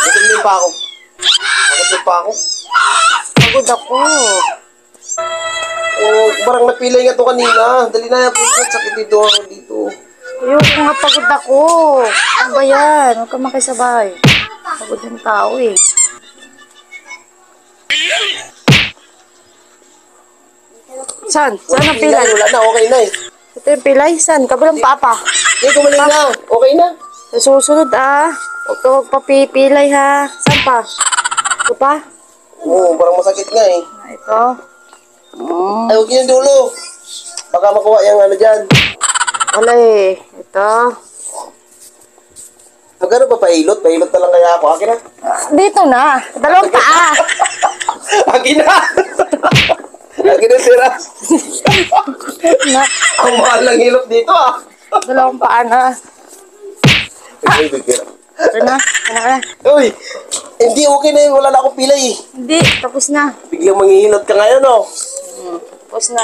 Gutom pa ako. Gutom pa ako. Pagod ako. Oh, parang napilay nga to kanina. Dali na yan. Sakit dito. Ayoko nga, pagod ako. Ano ba yan? Huwag ka makisabay. Pagod yung tao eh. Saan? Saan ang pilay? Wala na, okay na eh. Ito yung pilay? Saan? Kabilang papa. Hindi, kumaling na. Okay na. Sa susunod huwag ka magpapipilay ha. Saan pa? Ito pa? Oo, parang masakit nga eh. Ito. Ay, huwag yung dulo. Baka makuha yung ano dyan. Wala eh. Ito. Magkano pa pahilot? Pahilot na lang kaya ako. Akin na. Dito na. Dalawang paa. Akin na. Akin na, sira. Ang mahal lang hilot dito ah. Dalawang paa na. Ito na. Uy, hindi okay na yun. Wala na akong pilay eh. Hindi. Tapos na. Biglang manghihilot ka ngayon oh. Tapos na.